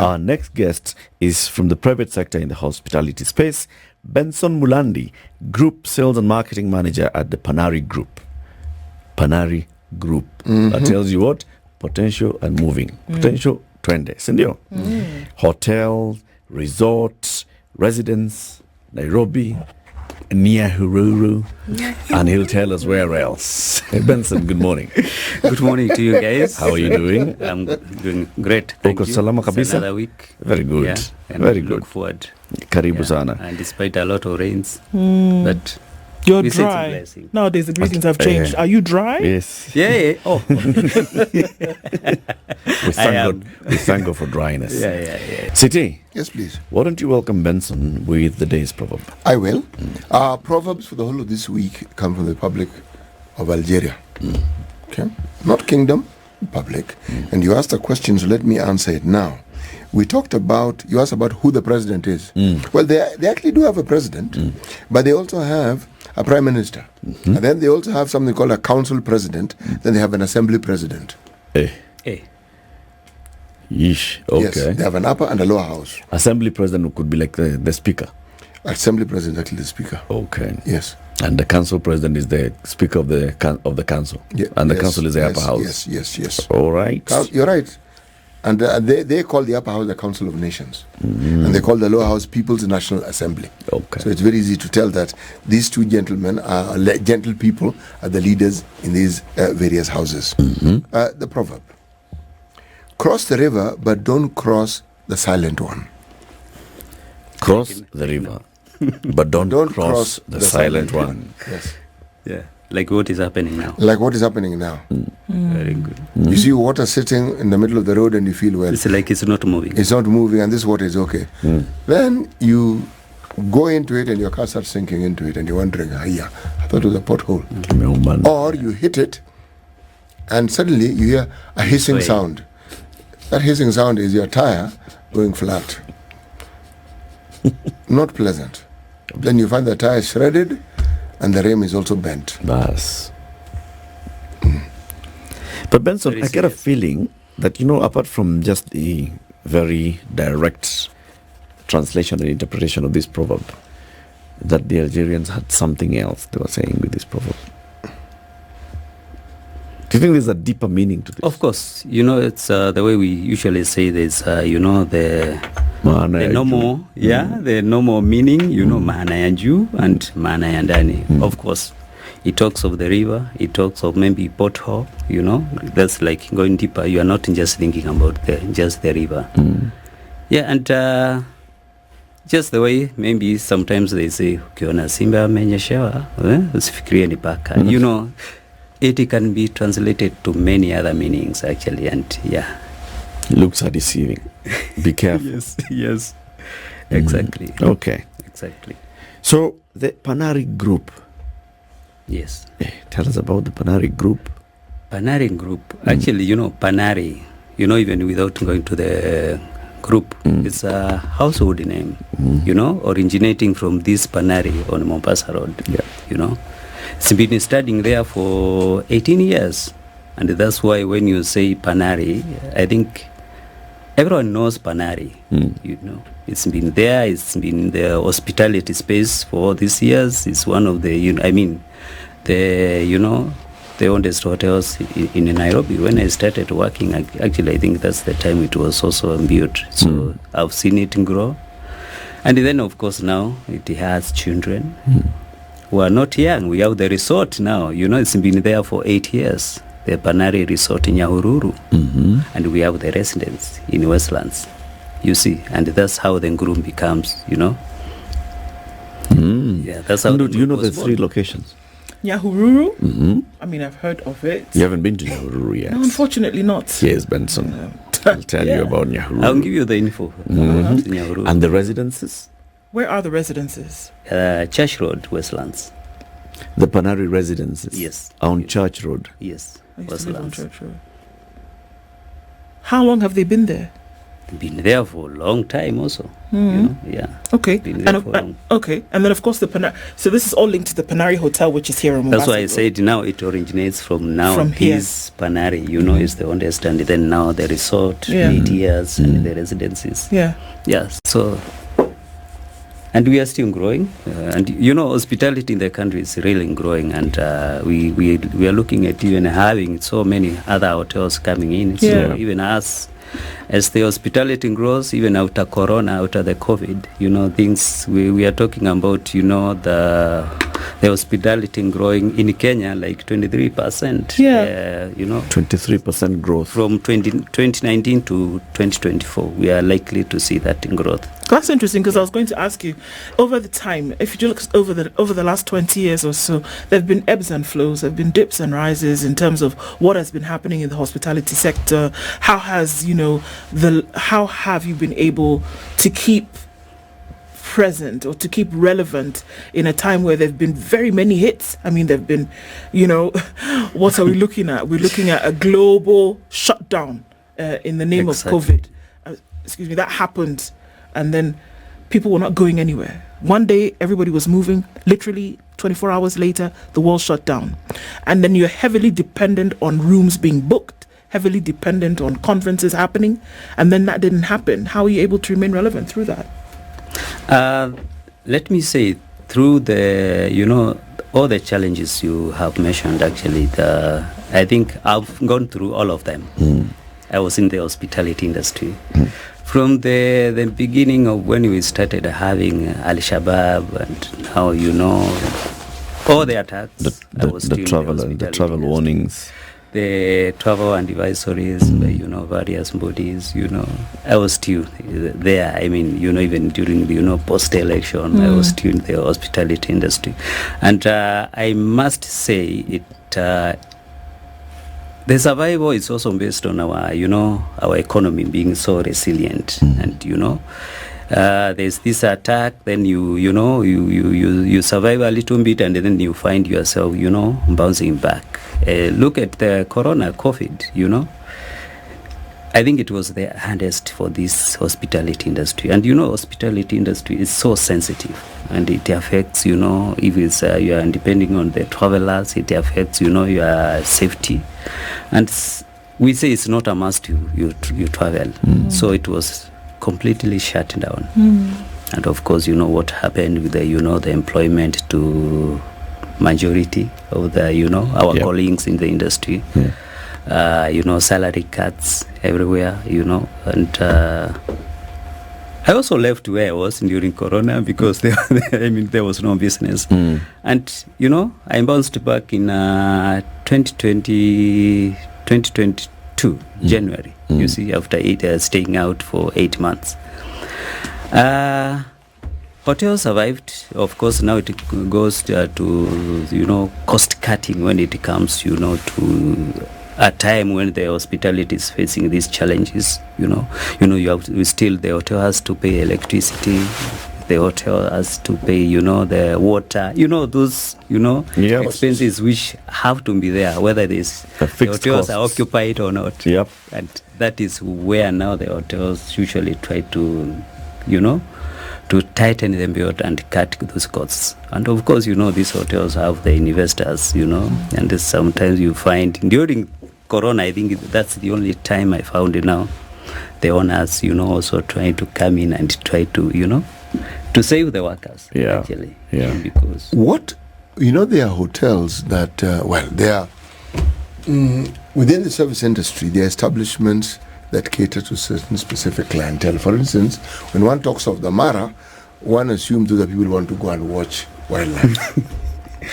Our next guest is from the private sector in the hospitality space, Benson Mulandi, Group Sales and Marketing Manager at the Panari Group. Panari Group. That tells you what? Potential and moving. Potential, twende. Sindio? Hotels, resorts, residence, Nairobi, Nyahururu, and he'll tell us where else. Benson, good morning. Good morning to you guys. How are you doing? I'm doing great. Thank Uko you. salama kabisa? It's another week. Very good. Yeah, and Very look good. forward. Karibu sana. And despite a lot of rains, but You're we say it's a dry. blessing. Nowadays, the greetings have changed. Are you dry? Yes. Yeah. Oh. We thank God for dryness. Yeah. City, Yes, please. why don't you welcome Benson with the day's proverb? I will. Our proverbs for the whole of this week come from the Republic of Algeria. Okay? Not kingdom, public. And you asked a question, so let me answer it now. We talked about, you asked about who the president is. Well, they actually do have a president, but they also have a prime minister. And then they also have something called a council president. Then they have an assembly president. Eh. Hey. Yeesh. Okay. Yes, they have an upper and a lower house. Assembly president could be like the speaker. Assembly president is actually the speaker. Okay. Yes. And the council president is the speaker of the council. Yeah, And the yes, council is the yes, upper house. Yes. All right. You're right. And they call the upper house the Council of Nations. And they call the lower house People's National Assembly. Okay. So it's very easy to tell that these two gentlemen are gentle people, are the leaders in these various houses. The proverb: cross the river, but don't cross the silent one. Cross the river, but don't cross the silent one. Yes. Yeah. Like what is happening now. Like what is happening now. Very good. You see water sitting in the middle of the road and you feel, well, It's like it's not moving. it's not moving and this water is okay. Then you go into it and your car starts sinking into it and you're wondering, I thought it was a pothole. Or you hit it and suddenly you hear a hissing Sway. sound. That hissing sound is your tire going flat. Not pleasant. Then you find the tire is shredded and the rim is also bent. Bas. But Benson, Very I get a serious. feeling that, apart from just the very direct translation and interpretation of this proverb, that the Algerians had something else they were saying with this proverb. Do you think there's a deeper meaning to this? Of course, it's the way we usually say this, the normal, the normal meaning, maana ya juu and maana ya ndani. Of course, it talks of the river, it talks of maybe pothole, that's like going deeper. You are not just thinking about just the river. Yeah, and just the way maybe sometimes they say, ukiona simba amenyeshewa, usifikirie ni paka. It can be translated to many other meanings actually, and Looks are deceiving. Be careful. yes, exactly. Okay. Exactly. So, the Panari Group. Yes. Tell us about the Panari Group. Panari Group. Actually, Panari, even without going to the group, it's a household name, originating from this Panari on Mombasa Road. Yeah. It's been studying there for 18 years. And that's why when you say Panari, I think everyone knows Panari. It's been there. It's been in the hospitality space for all these years. It's one of the, the oldest hotels in Nairobi. When I started working, actually, I think that's the time it was also built. So I've seen it grow. And then, of course, now it has children who are not young. We have the resort now. It's been there for 8 years. The Panari Resort in Nyahururu. And we have the residents in Westlands. You see, and that's how the group becomes, Yeah, that's how. Do you know the three locations? Nyahururu? I mean, I've heard of it. You haven't been to Nyahururu yet? No, unfortunately not. Yes, Benson. I'll tell you about Nyahururu. I'll give you the info. Nyahururu. And the residences? Where are the residences? Church Road, Westlands. The Panari residences? Yes. On Church Road? Yes. I used to live on Westlands. Church Road. How long have they been there? been there for a long time also. You know, yeah. Okay. Been there for long. Okay. And then, of course, the Panari. So this is all linked to the Panari Hotel, which is here in Mombasa. That's why I said now it originates from now. From here. This Panari, you know, is the oldest, and then now the resort, Yeah. 8 years, and the residences. Yeah. Yes. So, and we are still growing, and you know, hospitality in the country is really growing, and we are looking at even having so many other hotels coming in. Yeah. So even us, as the hospitality grows, even after Corona, after the COVID, you know, things we are talking about, you know, the hospitality growing in Kenya like 23%. Yeah. You know, 23% growth. from 2019 to 2024, we are likely to see that in growth. That's interesting, because I was going to ask you, over the time, if you look over the last 20 years or so, there have been ebbs and flows, there have been dips and rises in terms of what has been happening in the hospitality sector. How has, you know, how have you been able to keep present or to keep relevant in a time where there've been very many hits? I mean, there've been, you know, what are we looking at? We're looking at a global shutdown in the name Exactly. of COVID. Excuse me, that happened, and then people were not going anywhere. One day everybody was moving, literally 24 hours later the world shut down. And then you're heavily dependent on rooms being booked, heavily dependent on conferences happening, and then that didn't happen. How are you able to remain relevant through that? Let me say, through the, you know, all the challenges you have mentioned, actually, I think I've gone through all of them. I was in the hospitality industry. From the beginning of when we started having Al-Shabaab, and now, you know, all the attacks. The travel warnings. The travel advisories, you know, various bodies, you know. I was still there. I mean, you know, even during the, you know, post-election, I was still in the hospitality industry. And I must say it... the survival is also based on our, you know, our economy being so resilient, and you know, there's this attack, then you know, you survive a little bit, and then you find yourself, you know, bouncing back. Look at the COVID, you know. I think it was the hardest for this hospitality industry. And you know, hospitality industry is so sensitive, and it affects, you know, if it's you are depending on the travelers, it affects, you know, your safety. And we say it's not a must you travel. So it was completely shut down. And of course, you know what happened with the, you know, the employment to majority of the, you know, our colleagues in the industry. You know, salary cuts everywhere, you know, and I also left where I was during Corona because there was no business. And, you know, I bounced back in 2022, January, you see, after staying out for 8 months. Hotel survived. Of course, now it goes to, you know, cost cutting when it comes, you know, to a time when the hospitality is facing these challenges. You the hotel has to pay electricity, the hotel has to pay, you know, the water, you know, those, you know, expenses which have to be there, whether the hotels are occupied or not. And that is where now the hotels usually try to, you know, to tighten them belt and cut those costs. And of course, you know, these hotels have the investors, you know, and sometimes you find during Corona, I think that's the only time I found it now, the owners, you know, also trying to come in and try to, you know, to save the workers, actually. Because what, you know, there are hotels that, there are, within the service industry, there are establishments that cater to certain specific clientele. For instance, when one talks of the Mara, one assumes that people want to go and watch wildlife.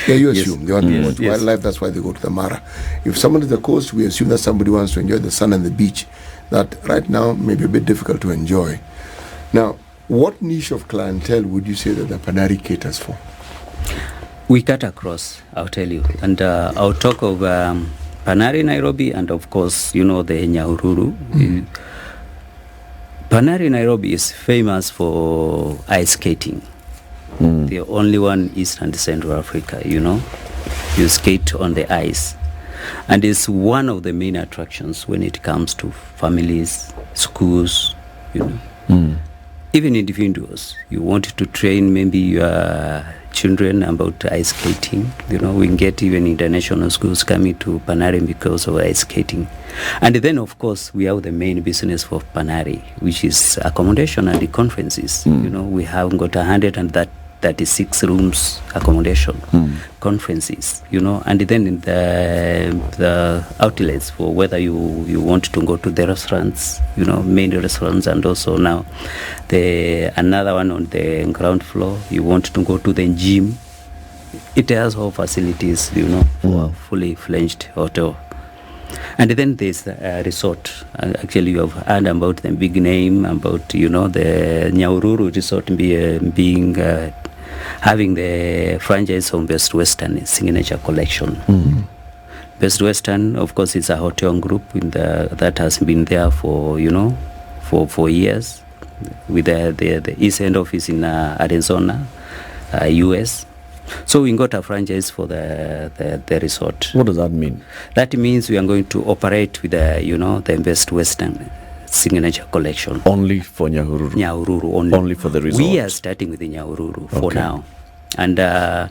You assume they want to watch wildlife, that's why they go to the Mara. If someone is the coast, we assume that somebody wants to enjoy the sun and the beach. That right now may be a bit difficult to enjoy. Now, what niche of clientele would you say that the Panari caters for? We cut across, I'll tell you. And I'll talk of Panari Nairobi, and of course, you know, the Nyahururu. Panari Nairobi is famous for ice skating. The only one East and Central Africa, you know. You skate on the ice. And it's one of the main attractions when it comes to families, schools, you know. Even individuals, you want to train maybe your children about ice skating. You know, we can get even international schools coming to Panari because of ice skating. And then, of course, we have the main business for Panari, which is accommodation and the conferences. You know, we have got 136 rooms accommodation, conferences, you know, and then in the outlets for whether you want to go to the restaurants, you know, main restaurants, and also now another one on the ground floor, you want to go to the gym. It has all facilities, you know, for a fully fledged hotel. And then there's a resort. Actually, you have heard about the big name, about, you know, the Nyahururu resort being having the franchise of Best Western Signature Collection. Best Western, of course, is a hotel group that has been there for, you know, for years, with the East End office in Arizona, US. So we got a franchise for the resort. What does that mean? That means we are going to operate with the Best Western Signature Collection. Only for Nyahururu? Nyahururu only. Only for the resort? We are starting with the Nyahururu for now. And the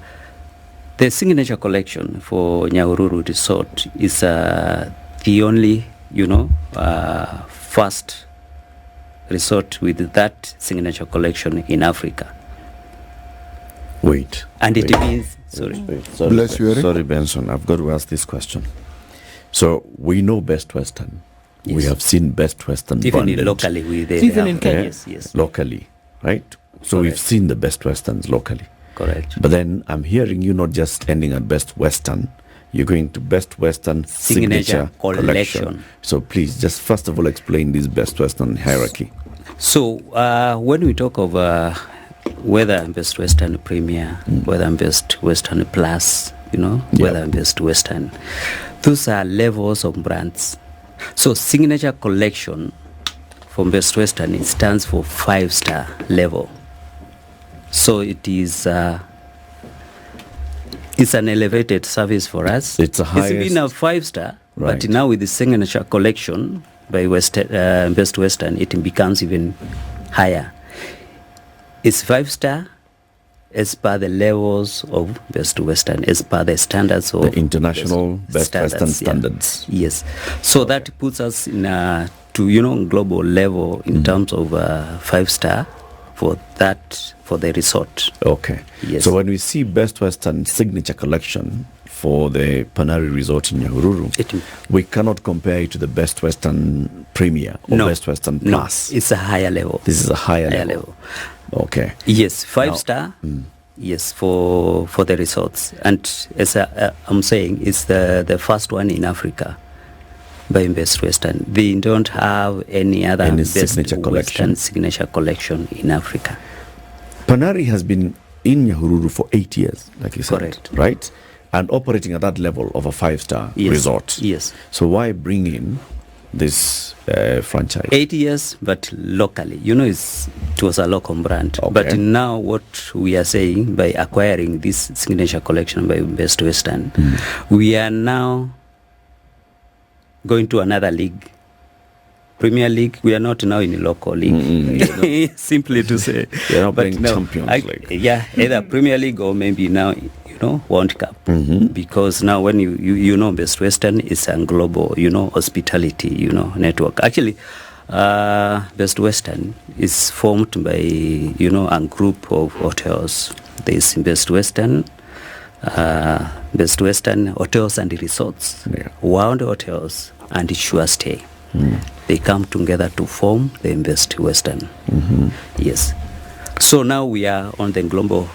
Signature Collection for Nyahururu Resort is the only, first resort with that Signature Collection in Africa. Wait. And it means... Sorry, Bless you, Eric. Sorry, Benson. I've got to ask this question. So, we know Best Western. Yes. We have seen Best Western even branded. locally. Even in Kenya. Yes. Locally, right? So, we've seen the Best Westerns locally. Correct. But then, I'm hearing you not just ending at Best Western. You're going to Best Western Signature Collection. So, please, just first of all, explain this Best Western hierarchy. So, when we talk of... whether I'm Best Western Premier, whether I'm Best Western Plus, whether I'm Best Western. Those are levels of brands. So Signature Collection from Best Western, it stands for 5-star level. So it is it's an elevated service for us. It's been a 5-star, right. But now with the Signature Collection by Best Western, it becomes even higher. It's 5-star as per the levels of Best Western, as per the standards of the international Best Western standards. Yeah. Yes. So that puts us in global level in terms of 5-star for the resort. Okay. Yes. So when we see Best Western Signature Collection for the Panari Resort in Nyahururu, we cannot compare it to the Best Western Premier or Best Western Plus. No, it's a higher level. This is a higher level. Okay. Yes, 5-star. Yes, for the resorts, and as I'm saying, it's the first one in Africa by Best Western. They don't have any other Best Western Signature Collection in Africa. Panari has been in Nyahururu for 8 years, like you said. Correct. Right? And operating at that level of a 5-star resort. Yes. So why bring in this franchise? 8 years, but locally. It was a local brand. Okay. But now what we are saying, by acquiring this Signature Collection by Best Western, we are now going to another league. Premier League, we are not now in a local league. Simply to say. You're not playing Champions League. Yeah, either Premier League or maybe now, World Cup. Because now when you Best Western is a global, hospitality, network. Actually, Best Western is formed by, a group of hotels. There is Best Western Hotels and Resorts, World Hotels, and Sure Stay. They come together to form the Best Western. Yes. So now we are on the global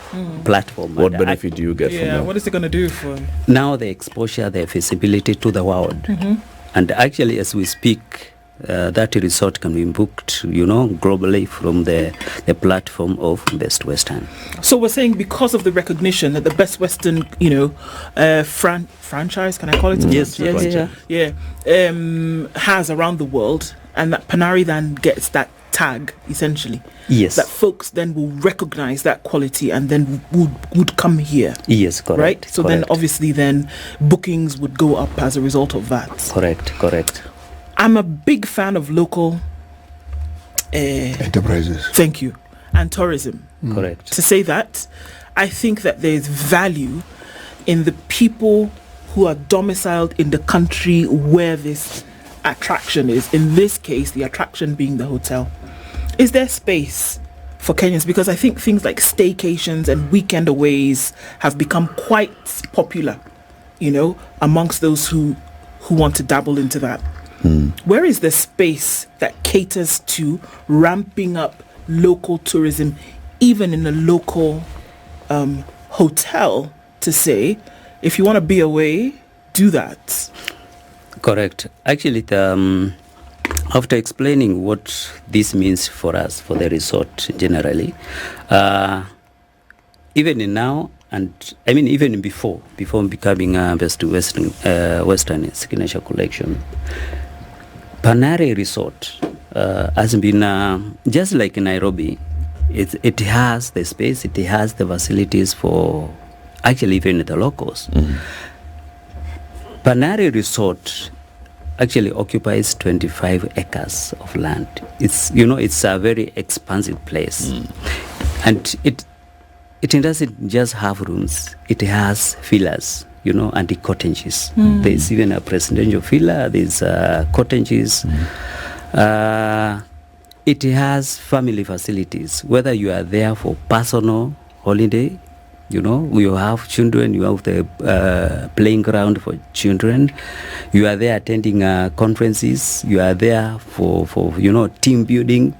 platform. What benefit do you get from that? What is it going to do for... Now the exposure, the visibility to the world. And actually, as we speak, that resort can be booked, globally from the platform of Best Western. So we're saying because of the recognition that the Best Western, franchise, can I call it? Yes. Has around the world, and that Panari then gets that tag, essentially. Yes. That folks then will recognize that quality and then would come here. Yes, correct. Right? So then obviously then bookings would go up as a result of that. Correct. I'm a big fan of local enterprises. Thank you. And tourism. Correct. To say that, I think that there's value in the people who are domiciled in the country where this attraction is. In this case, the attraction being the hotel. Is there space for Kenyans? Because I think things like staycations and weekend aways have become quite popular, amongst those who want to dabble into that. Where is the space that caters to ramping up local tourism, even in a local hotel, to say, if you want to be away, do that? Correct. Actually, after explaining what this means for us, for the resort generally, even in now, and I mean even before becoming Best Western Signature Collection, Panari Resort has been just like in Nairobi. It has the space, it has the facilities for actually even the locals. Panari Resort actually occupies 25 acres of land. It's it's a very expansive place, and it doesn't just have rooms. It has villas, and the cottages. There's even a presidential villa. There's cottages. It has family facilities. Whether you are there for personal holiday, you have children, you have the playing ground for children, you are there attending conferences, you are there for team building.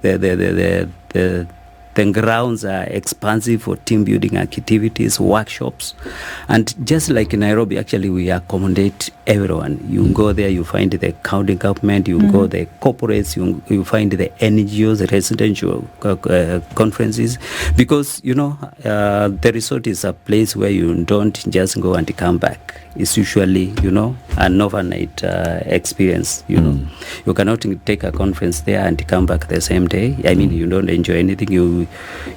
The grounds are expansive for team building activities, workshops. And just like in Nairobi, actually, we accommodate everyone. You go there, you find the county government, you go the corporates, you find the NGOs, the residential conferences. Because, the resort is a place where you don't just go and come back. It's usually, an overnight experience, You cannot take a conference there and come back the same day. I mean, you don't enjoy anything. You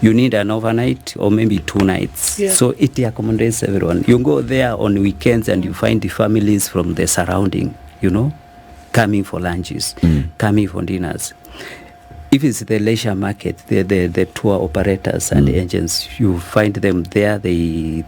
need an overnight or maybe 2 nights. Yeah. So it accommodates everyone. You go there on weekends and you find the families from the surrounding, coming for lunches, coming for dinners. If it's the leisure market, the tour operators and the agents, you find them there. They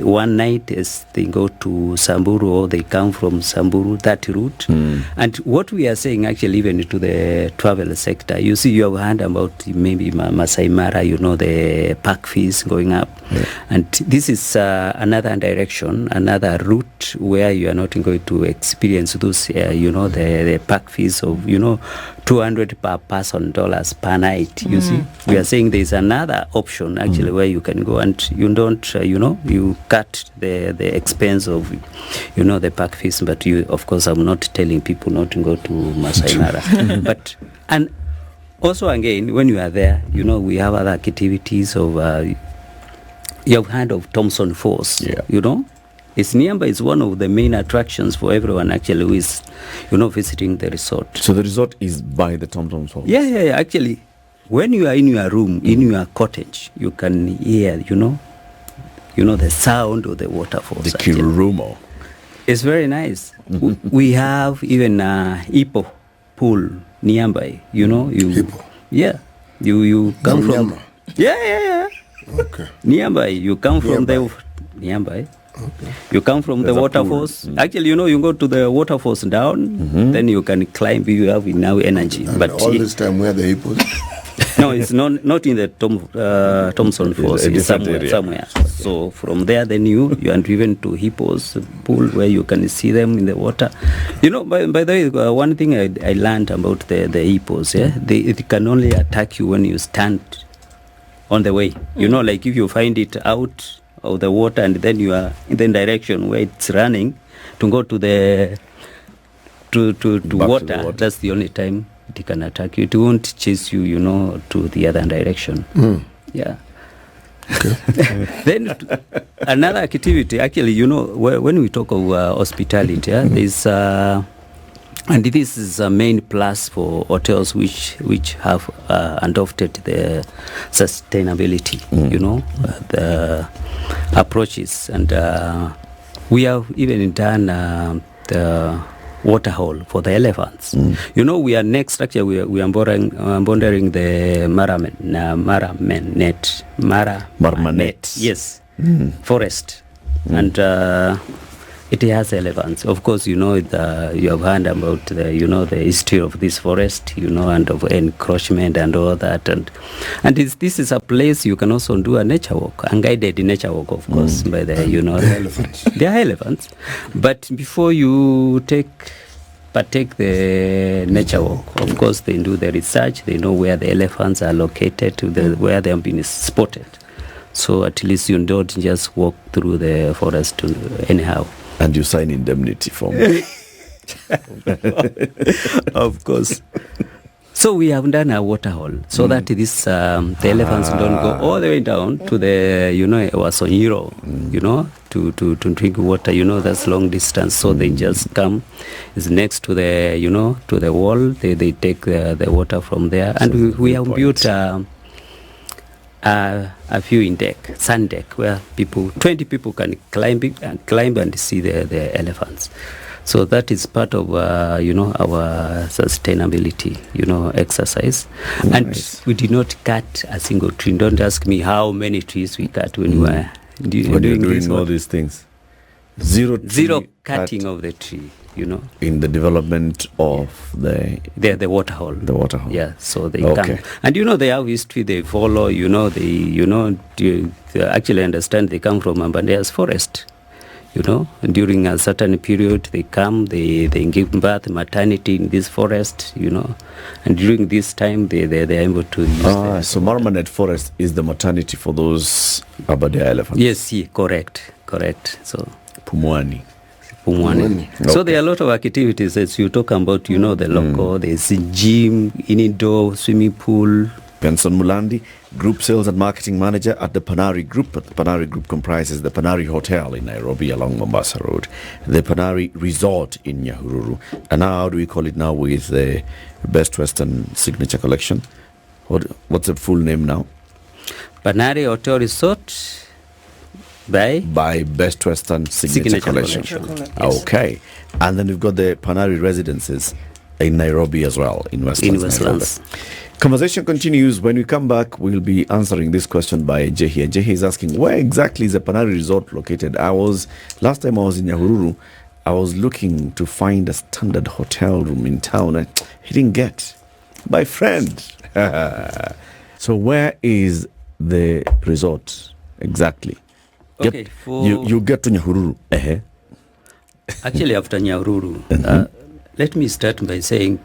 one night as they go to Samburu or they come from Samburu, that route. And what we are saying actually even to the travel sector, you see, you have heard about maybe Masai Mara, the park fees going up. Yeah. And this is another direction, another route where you are not going to experience those, the park fees of, $200 per person per night. You see, we are saying there is another option actually where you can go and you don't, you cut the expense of, the park fees. But of course, I'm not telling people not to go to Masai Mara. But and also again, when you are there, we have other activities of. You have heard of Thompson Falls, It's nearby. It's one of the main attractions for everyone actually who is, visiting the resort. So the resort is by the Thompson Falls? Yeah. Actually, when you are in your room, in your cottage, you can hear, the sound of the waterfalls. The Kirurumo. It's very nice. We have even a hippo pool nearby, Hippo? Yeah. You come from... Yeah. Okay. Nearby. You come from the... Nearby. Okay. You come from the waterfalls. Actually, you go to the waterfalls down, then you can climb. You have now energy. And but all this time, where the hippos? No, it's not in the Thompson Falls. It's somewhere. So from there, then you are driven to Hippos pool where you can see them in the water. By the way, one thing I learned about the hippos, it can only attack you when you stand on the way. Like if you find it out of the water and then you are in the direction where it's running to go to the water, that's the only time it can attack you. It won't chase you, to the other direction. Yeah. Okay. Then another activity, actually, when we talk of hospitality, there's and this is a main plus for hotels which have adopted the sustainability, the approaches. And we have even done the waterhole for the elephants. You know, we are next. Actually, we are bordering the Maramanet. Yes, forest, and it has elephants. Of course, you know you have heard about the history of this forest, and of encroachment and all that, and this is a place you can also do a nature walk, unguided nature walk, of course, by the the elephants. They are elephants, but before you partake the nature walk, of course, they do the research. They know where the elephants are located, where they have been spotted. So at least you don't just walk through the forest anyhow. And you sign indemnity form. Of course. So we have done a waterhole so that this the elephants don't go all the way down to the Wasonyiro, to drink water. That's long distance. So they just come. It's next to the to the wall. They take the water from there, and we have built a viewing deck, sun deck, where 20 people can climb and see the elephants. So that is part of our sustainability exercise. Nice. And we did not cut a single tree. Don't ask me how many trees we cut when we were doing all these things. Zero cutting of the tree. In the development of the waterhole. The waterhole. Yeah, so they come. And they have history, they follow, they actually understand they come from Ambandea's forest. During a certain period they come, they give birth, maternity in this forest, and during this time they're able to use so Maramanet Forest is the maternity for those Aberdare elephants. Yes, correct. So Pumwani. Okay. So there are a lot of activities as you talk about, the local, there's a gym, indoor swimming pool. Benson Mulandi, Group Sales and Marketing Manager at the Panari Group. The Panari Group comprises the Panari Hotel in Nairobi along Mombasa Road, the Panari Resort in Nyahururu, and now how do we call it now with the Best Western Signature Collection? What's the full name now? Panari Hotel Resort by Best Western Signature Collection. Yes. Okay. And then we've got the Panari Residences in Nairobi as well, in Westlands. Conversation continues. When we come back, we'll be answering this question by Jehi. And Jehi is asking, where exactly is the Panari Resort located? Last time I was in Nyahururu, I was looking to find a standard hotel room in town. And he didn't get. My friend. So where is the resort exactly? Okay, you get to Nyahururu. Actually, after Nyahururu, let me start by saying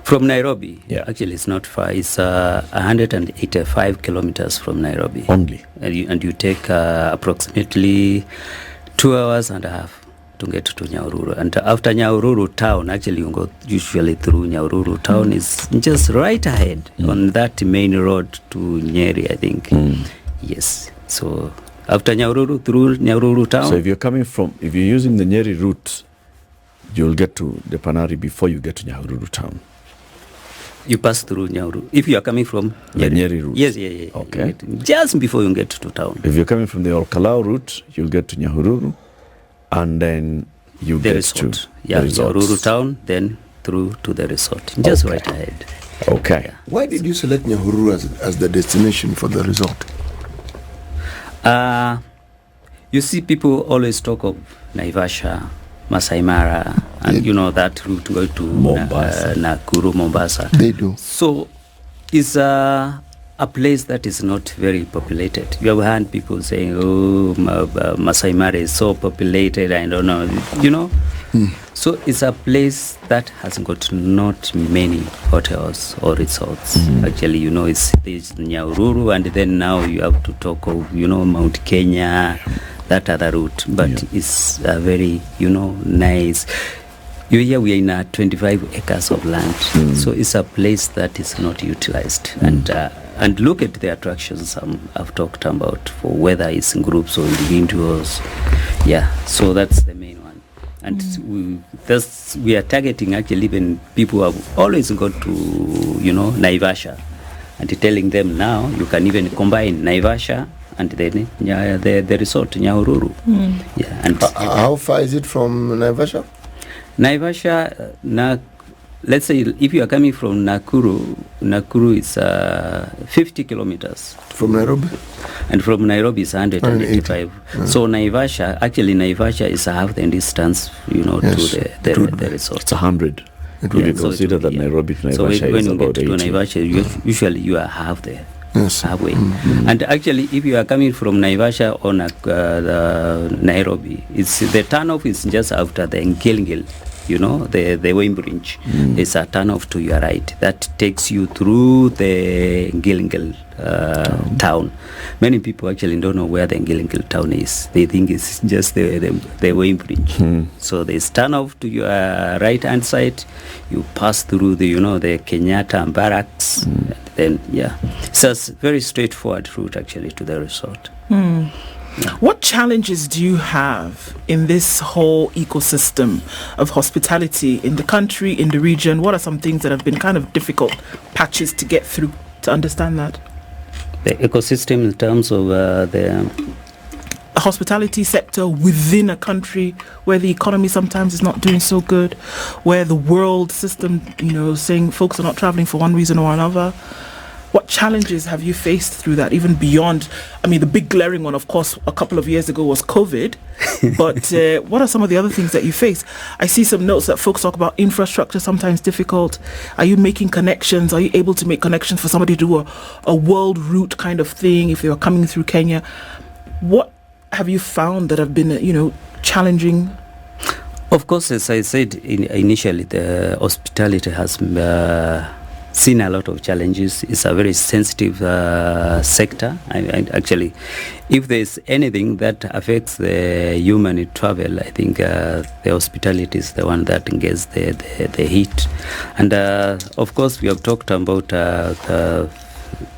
from Nairobi, actually it's not far. It's 185 kilometers from Nairobi. Only? And you take approximately 2 hours and a half to get to Nyahururu. And after Nyahururu town, actually you go usually through Nyahururu town, is just right ahead on that main road to Nyeri, I think. Yes. So after Nyahururu, through Nyahururu town. So if you're using the Nyeri route, you'll get to the Panari before you get to Nyahururu town. You pass through Nyahururu. If you are coming from the Nyeri route. Yes. Okay. Just before you get to town. If you're coming from the Olkalau route, you'll get to Nyahururu, and then you get to the resort. Nyahururu town, then through to the resort. Just right ahead. Okay. Yeah. Why did you select Nyahururu as the destination for the resort? You see, people always talk of Naivasha, Masai Mara, and that route go to Nakuru, Mombasa. They do. So it's a place that is not very populated. You have heard people saying, Masai Mara is so populated, I don't know, So it's a place that has got not many hotels or resorts. Actually, there's Nyahururu, and then now you have to talk of, Mount Kenya, that other route. But it's a very, nice. Here we are in 25 acres of land. So it's a place that is not utilized. And look at the attractions I've talked about, for whether it's in groups or individuals. Yeah, so that's the main one. And we are targeting actually even people who have always got to, Naivasha. And telling them now you can even combine Naivasha and then the resort, Nyahururu. Yeah, and how far is it from Naivasha? Naivasha, let's say if you are coming from Nakuru is 50 kilometers. From Nairobi? And from Nairobi is 185. Yeah. So Naivasha is half the distance, to the resort. It's 100. It If you would, consider that Nairobi to So Naivasha when is you about get to 80. Naivasha, usually you are half there. Yes. Halfway. And actually, if you are coming from Naivasha or Nairobi, it's the turnoff is just after the Ngilngil, the Wayne Bridge. It's a turnoff to your right that takes you through the Ngilngil town. Many people actually don't know where the Ngilngil town is. They think it's just the Wayne Bridge. So there's turnoff to your right hand side. You pass through the Kenyatta barracks. Then it's a very straightforward route actually to the resort. What challenges do you have in this whole ecosystem of hospitality in the country, in the region? What are some things that have been kind of difficult patches to get through to understand that? The ecosystem in terms of the hospitality sector within a country where the economy sometimes is not doing so good, where the world system, saying folks are not traveling for one reason or another. What challenges have you faced through that, even beyond, the big glaring one, of course, a couple of years ago was COVID, but what are some of the other things that you face? I see some notes that folks talk about infrastructure, sometimes difficult. Are you making connections? Are you able to make connections for somebody to do a world route kind of thing if you're coming through Kenya? What have you found that have been, challenging? Of course, as I said initially, the hospitality has seen a lot of challenges. It's a very sensitive sector. I actually, if there's anything that affects the human travel, I think the hospitality is the one that gets the heat. And of course, we have talked about the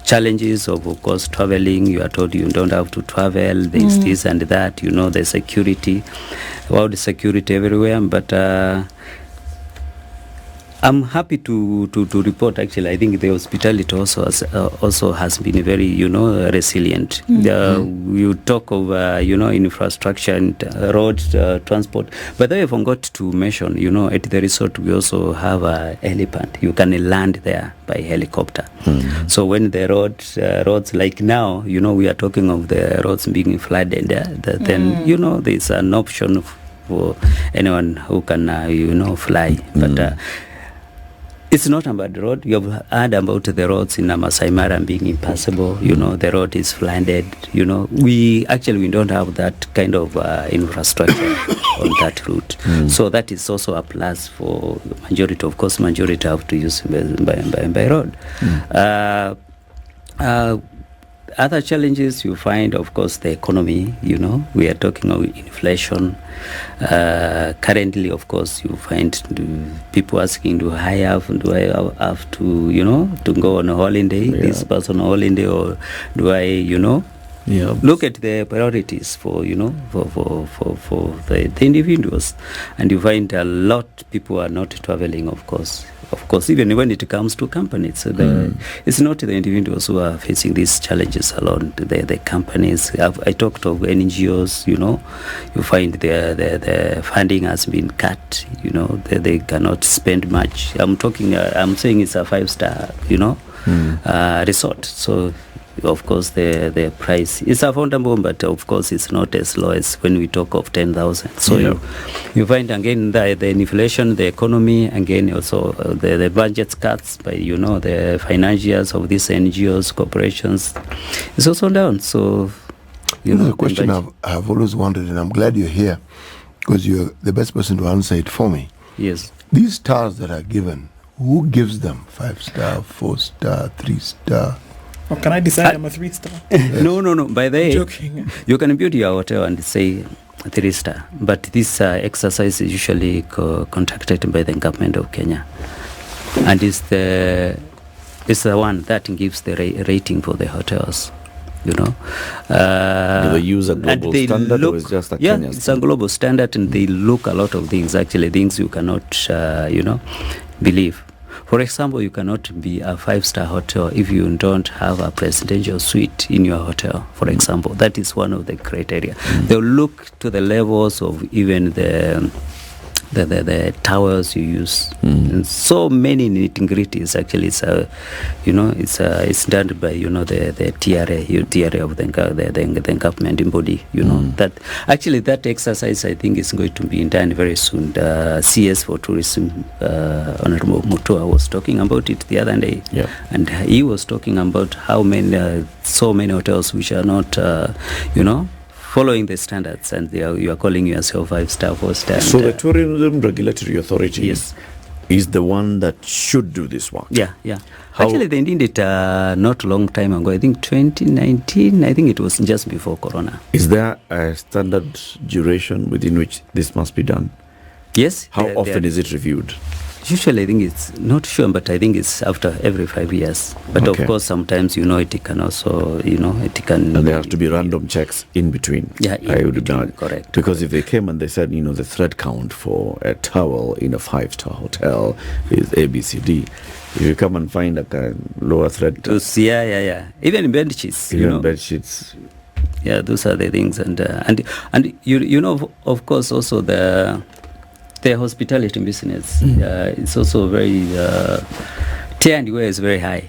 challenges of course, traveling. You are told you don't have to travel. There's this and that. The security, the security everywhere. But I'm happy to report. Actually, I think the hospitality also has been very resilient. You talk of infrastructure and road transport, but I forgot to mention. At the resort we also have a helipad. You can land there by helicopter. So when the roads like now, we are talking of the roads being flooded. Then there's an option for anyone who can fly, but. It's not about the road. You have heard about the roads in Masai Mara being impassable. The road is flooded. We don't have that kind of infrastructure on that route. So that is also a plus for majority. Of course, majority have to use by road. Other challenges you find, of course, the economy. We are talking of inflation. Currently, of course, you find people asking, do I have to, to go on a holiday, this person on holiday, or do I, look at the priorities for the individuals, and you find a lot people are not traveling. Of course, even when it comes to companies, so it's not the individuals who are facing these challenges alone. The companies. I talked of NGOs. You find the funding has been cut. They cannot spend much. I'm saying it's a 5-star. Resort. So. Of course, the price is affordable, but of course, it's not as low as when we talk of 10,000. So you find again the inflation, the economy, again also the budget cuts by the financiers of these NGOs, corporations, is also down. So the question I've always wondered, and I'm glad you're here because you're the best person to answer it for me. Yes, these stars that are given, who gives them 5-star, 4-star, 3-star? Or can I decide I'm a 3-star? No. By the way, joking. You can build your hotel and say 3-star, but this exercise is usually contracted by the government of Kenya, and it's the one that gives the rating for the hotels. Do they use a global standard, or is just a Kenya standard? It's a global standard, and they look a lot of things. Actually, things you cannot, believe. For example, you cannot be a 5-star hotel if you don't have a presidential suite in your hotel, for example. That is one of the criteria. They'll look to the levels of even the the towels you use, and so many nitty-gritties. Actually, it's done by the TRA of the government body. That actually that exercise I think is going to be done very soon. The CS for tourism, Honorable Mutua was talking about it the other day, and he was talking about how many so many hotels which are not following the standards, and you are calling yourself 5-star, 4-star. So the Tourism Regulatory Authority is the one that should do this work. Yeah. Actually, they did it not a long time ago. I think 2019. I think it was just before Corona. Is there a standard duration within which this must be done? Yes. How often is it reviewed? Usually, I think it's not sure, but I think it's after every 5 years. But of course, sometimes it can also it can. And there have to be random checks in between. Yeah, I would imagine. Correct. Because if they came and they said the thread count for a towel in a 5-star hotel is ABCD, if you come and find a lower thread, even in bed sheets, bed sheets. Yeah, those are the things, and of course also the hospitality business, it's also very T&W is very high,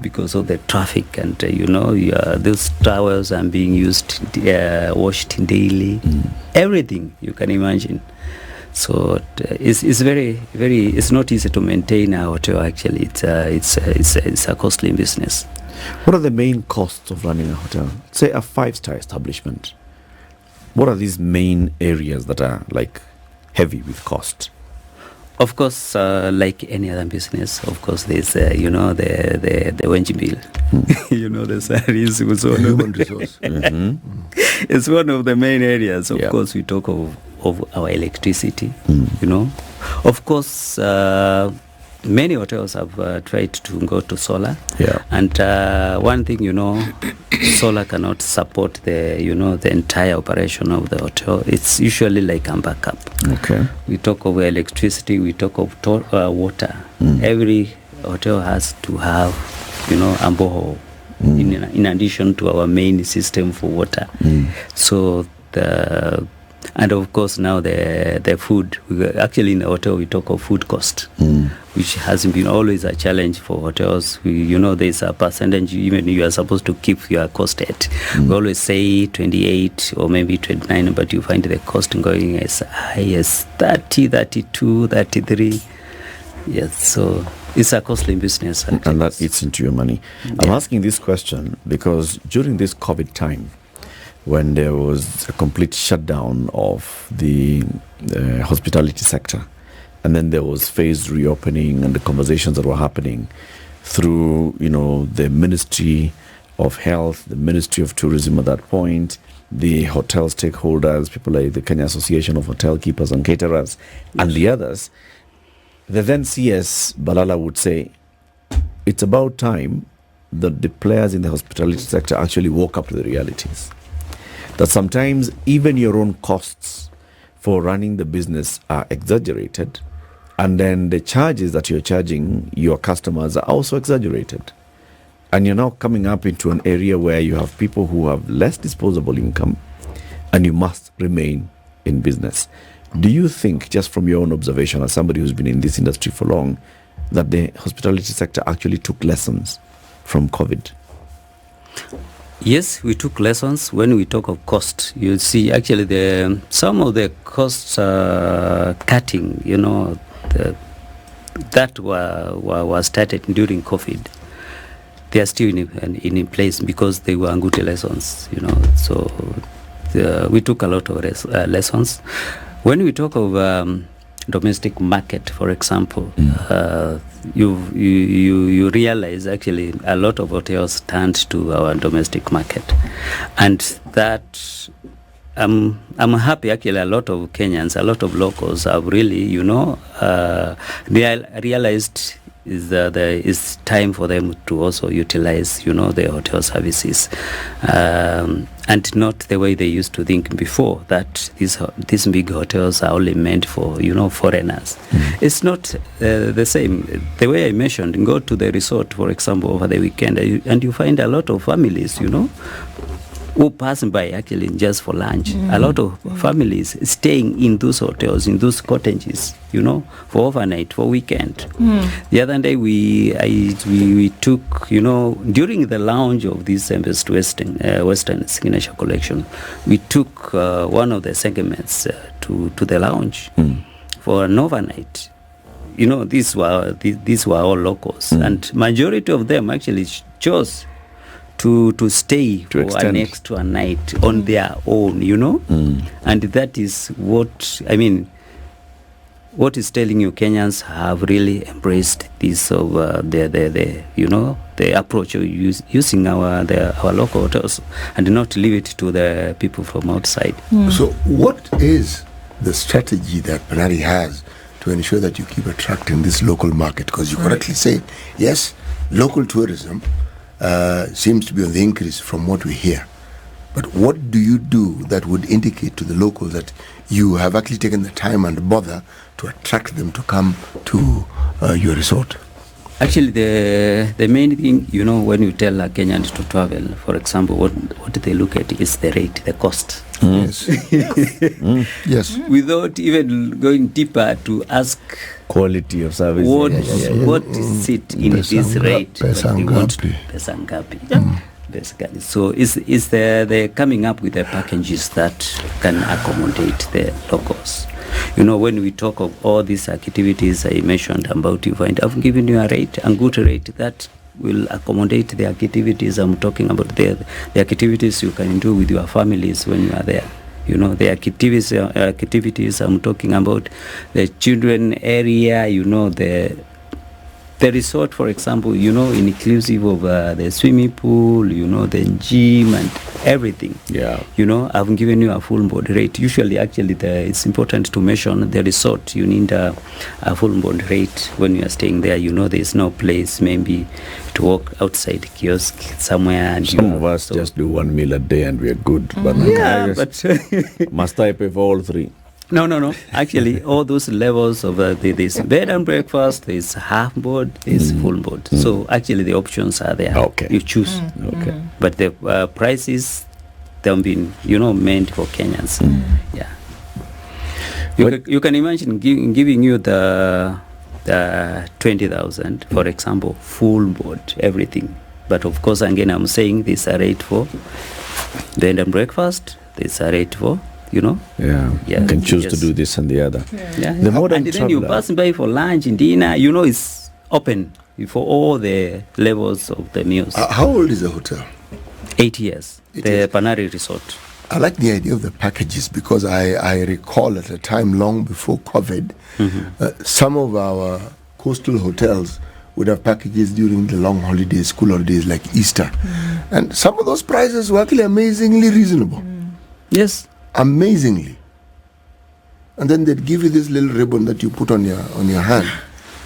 because of the traffic, and those towels are being used, washed daily, everything you can imagine. So it's very, very. It's not easy to maintain a hotel. Actually, it's a costly business. What are the main costs of running a hotel? Say a 5-star establishment. What are these main areas that are heavy with cost? Of course, like any other business, of course, there's the wage bill. The salaries was one human resource. It's one of the main areas. Of course, we talk of our electricity. Of course, many hotels have tried to go to solar. And one thing, solar cannot support the entire operation of the hotel. It's usually like a backup. Okay. We talk of electricity, we talk of water. Every hotel has to have, a borehole in addition to our main system for water. So and of course now the food. Actually in the hotel we talk of food cost, which has been always a challenge for hotels. There's a percentage even you are supposed to keep your cost at. We always say 28 or maybe 29, but you find the cost going as high as 30, 32, 33. Yes, so it's a costly business. And that eats into your money. I'm asking this question because during this COVID time, when there was a complete shutdown of the hospitality sector, and then there was phased reopening and the conversations that were happening through, the Ministry of Health, the Ministry of Tourism at that point, the hotel stakeholders, people like the Kenya Association of Hotel Keepers and Caterers, and the others, the then CS Balala would say, it's about time that the players in the hospitality sector actually woke up to the realities. That sometimes even your own costs for running the business are exaggerated, and then the charges that you're charging your customers are also exaggerated. And you're now coming up into an area where you have people who have less disposable income, and you must remain in business. Do you think, just from your own observation as somebody who's been in this industry for long, that the hospitality sector actually took lessons from COVID? Yes, we took lessons. When we talk of cost, you'll see actually some of the costs cutting, that were started during COVID. They are still in place because they were good lessons, So we took a lot of lessons. When we talk of domestic market, for example, you realize actually a lot of hotels turned to our domestic market, and that I'm happy. Actually, a lot of Kenyans, a lot of locals have really, realized is that it's time for them to also utilize, the hotel services, and not the way they used to think before, that these big hotels are only meant for, foreigners. It's not the same. The way I mentioned, go to the resort, for example, over the weekend, and you find a lot of families, who who pass by actually just for lunch. A lot of families staying in those hotels, in those cottages, you know, for overnight, for weekend. The other day we took, you know, during the launch of this Best Western Signature Collection, we took one of the segments to the lounge for an overnight. You know, these were all locals, and majority of them actually chose to stay for an extra night on their own, you know. And that is what, I mean, what is telling you Kenyans have really embraced this of the you know, the approach of using our local hotels and not leave it to the people from outside. So what is the strategy that Panari has to ensure that you keep attracting this local market? Because you correctly say, yes, local tourism seems to be on the increase from what we hear. But what do you do that would indicate to the locals that you have actually taken the time and bother to attract them to come to your resort? Actually, the main thing, you know, when you tell a Kenyan to travel, for example, what they look at is the rate, the cost. Yes. Yes. Without even going deeper to ask Quality of service. what is it in this rate. Pesa that they want ngapi? Pesa ngapi. Basically. So is they're coming up with the packages that can accommodate the locals. You know, when we talk of all these activities I mentioned about, you find I've given you a good rate that will accommodate the activities I'm talking about. The activities you can do with your families when you are there. You know, the activities I'm talking about, the children area, you know, the resort, for example, you know, inclusive of the swimming pool, you know, the gym and everything. Yeah. You know, I've given you a full board rate. Usually, actually, it's important to mention the resort. You need a full board rate when you are staying there. You know, there's no place maybe to walk outside kiosk somewhere. And Some of us just do one meal a day and we're good. But must I pay for all three? No. Actually, all those levels of there's bed and breakfast, there's half board, there's full board. So actually, the options are there. Okay. You choose. Okay. But the prices, they've been, you know, meant for Kenyans. Yeah. You can imagine giving you the 20,000, for example, full board, everything. But of course, again, I'm saying there's a rate for bed and breakfast. There's a rate for, you know. Yeah. Yeah. You can choose Yes. to do this and the other. Yeah. The modern and then you traveler- pass by for lunch and dinner, you know, it's open for all the levels of the meals. How old is the hotel? 8 years. 8 The years. Panari Resort. I like the idea of the packages because I recall at a time long before COVID, some of our coastal hotels would have packages during the long holidays, school holidays like Easter. And some of those prices were actually amazingly reasonable. Yes. Amazingly. And then they'd give you this little ribbon that you put on your hand.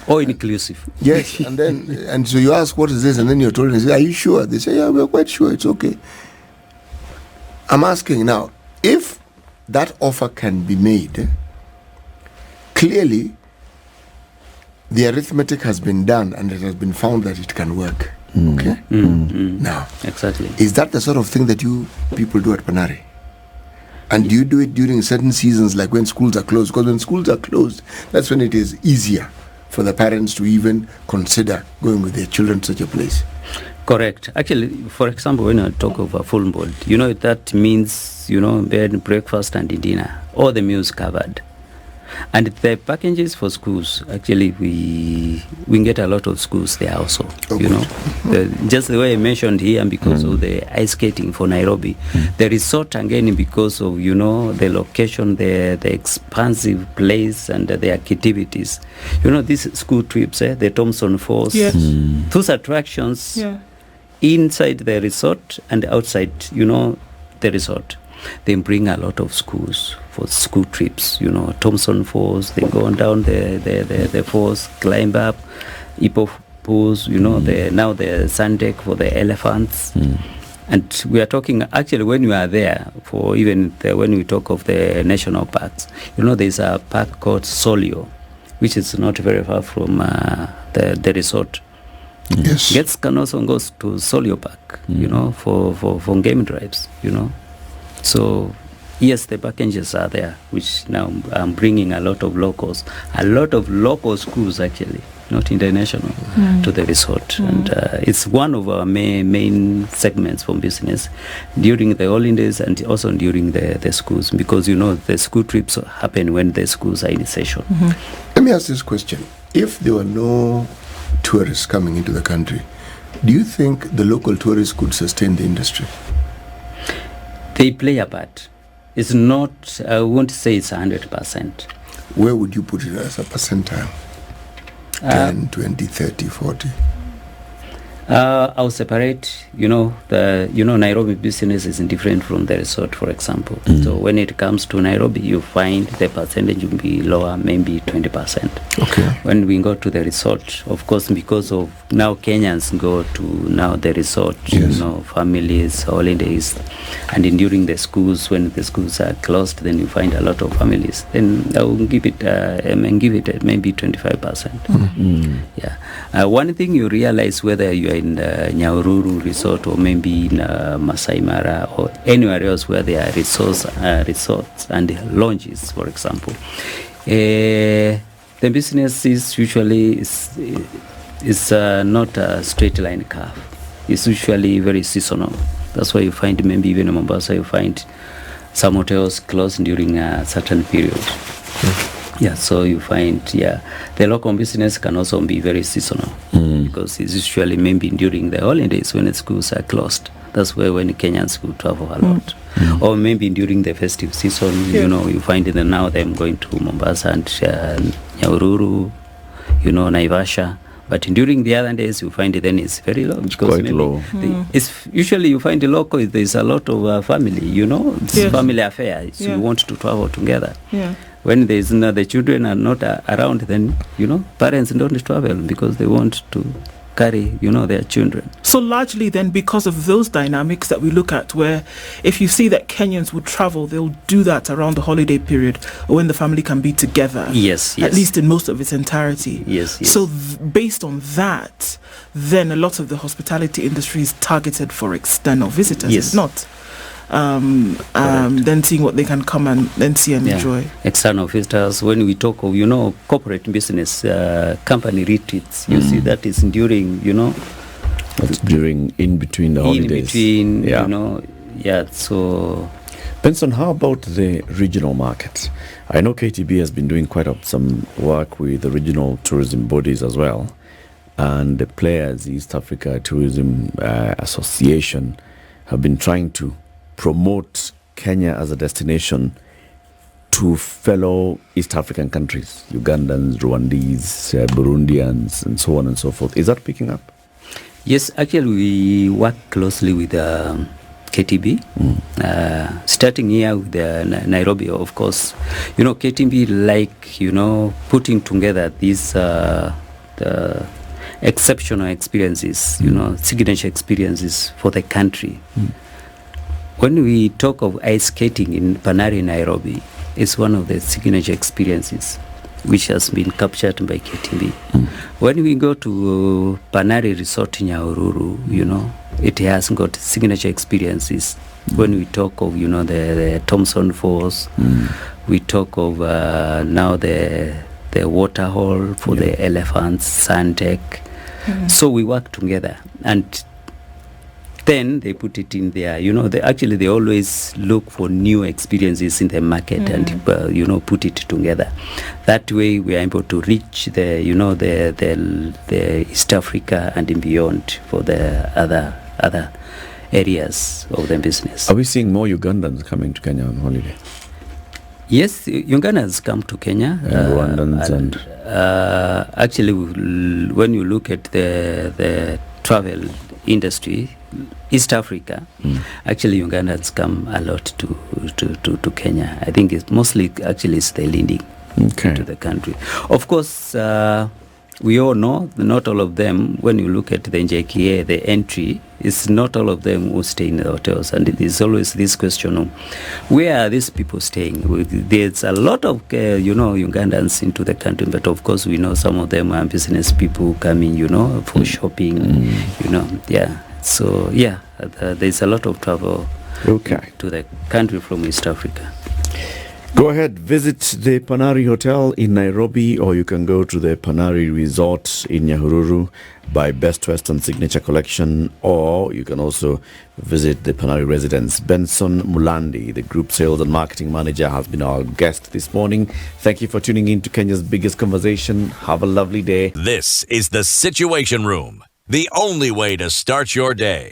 All inclusive. Yes, and so you ask, what is this? And then you're told, are you sure? They say, yeah, we're quite sure, it's okay. I'm asking now, if that offer can be made, clearly the arithmetic has been done and it has been found that it can work. Okay? Now, Exactly. is that the sort of thing that you people do at Panari? And do you do it during certain seasons, like when schools are closed? Because when schools are closed, that's when it is easier for the parents to even consider going with their children to such a place. Correct. Actually, for example, when I talk of a full board, you know, that means, you know, bed, breakfast and dinner, all the meals covered. And the packages for schools, actually, we get a lot of schools there also, you know. Just the way I mentioned here, because of the ice skating for Nairobi, the resort, again, because of, you know, the location, the expansive place and the activities. You know, these school trips, the Thompson Falls, those attractions inside the resort and outside, you know, the resort. They bring a lot of schools for school trips, you know, Thompson Falls, they go down the falls, climb up, hippo pools, you know, now the sand deck for the elephants. And we are talking, actually, when we are there, for even when we talk of the national parks, you know, there's a park called Solio, which is not very far from the resort. Yes. Guests can also go to Solio Park, you know, for game drives, you know. So, yes, the packages are there, which now I'm bringing a lot of local schools actually, not international, to the resort. And it's one of our main segments for business during the holidays and also during the schools, because, you know, the school trips happen when the schools are in session. Let me ask this question. If there were no tourists coming into the country, do you think the local tourists could sustain the industry? They play a part. It's not, I won't say it's 100%. Where would you put it as a percentile? 10, 20, 30, 40? I'll separate, Nairobi business is different from the resort, for example. So when it comes to Nairobi, you find the percentage will be lower, maybe 20%. Okay. When we go to the resort, of course, because of now Kenyans go to now the resort, Yes. families, holidays, and during the schools, when the schools are closed, then you find a lot of families. Then I will give it, maybe 25%. Yeah. One thing you realize, whether you are in the Nyahururu resort or maybe in Masai Mara or anywhere else where there are resorts and lounges, for example, the business is usually is not a straight line curve. It's usually very seasonal. That's why you find, maybe even in Mombasa, you find some hotels closed during a certain period. Yeah, so you find, the local business can also be very seasonal, because it's usually maybe during the holidays when the schools are closed. That's where when Kenyans will travel a lot. Or maybe during the festive season, you find it now them going to Mombasa and Nyahururu, Naivasha. But during the other days, you find it then it's very low. Because quite low. It's usually you find the local, there's a lot of family, it's family affair. So you want to travel together. Yeah. When there's the children are not around, then, parents don't travel because they want to carry, their children. So largely then, because of those dynamics that we look at, where if you see that Kenyans would travel, they'll do that around the holiday period or when the family can be together. Yes. At least in most of its entirety. Yes. So based on that, then a lot of the hospitality industry is targeted for external visitors. Yes. It's not. Then seeing what they can come and then see and enjoy. External visitors. When we talk of, corporate business, company retreats, you see that is during, That's during, in between the holidays. So... Benson, how about the regional market? I know KTB has been doing quite some work with the regional tourism bodies as well. And the players, East Africa Tourism Association, have been trying to promote Kenya as a destination to fellow East African countries, Ugandans, Rwandese, Burundians, and so on and so forth. Is that picking up? Yes, actually we work closely with KTB, starting here with Nairobi, of course. KTB putting together these the exceptional experiences, signature experiences for the country. When we talk of ice skating in Panari Nairobi, it's one of the signature experiences which has been captured by KTB. When we go to Panari Resort in Nyahururu, it has got signature experiences. When we talk of, the Thompson Falls, we talk of now the water hole for the elephants, sand deck. So we work together, and then they put it in there. They always look for new experiences in the market and put it together. That way we are able to reach the East Africa and beyond for the other areas of the business. Are we seeing more Ugandans coming to Kenya on holiday? Yes, Ugandans come to Kenya. And Rwandans actually, when you look at the travel industry, East Africa, actually Ugandans come a lot to Kenya. I think it's mostly actually it's the leading to the country. Of course, we all know not all of them, when you look at the NJKA, the entry, it's not all of them who stay in the hotels. And there's always this question of, where are these people staying? There's a lot of, Ugandans into the country, but of course we know some of them are business people coming, for shopping, yeah. So, yeah, there's a lot of travel to the country from East Africa. Go ahead, visit the Panari Hotel in Nairobi, or you can go to the Panari Resort in Nyahururu, buy Best Western Signature Collection, or you can also visit the Panari residence. Benson Mulandi, the Group Sales and Marketing Manager, has been our guest this morning. Thank you for tuning in to Kenya's biggest conversation. Have a lovely day. This is the Situation Room, the only way to start your day.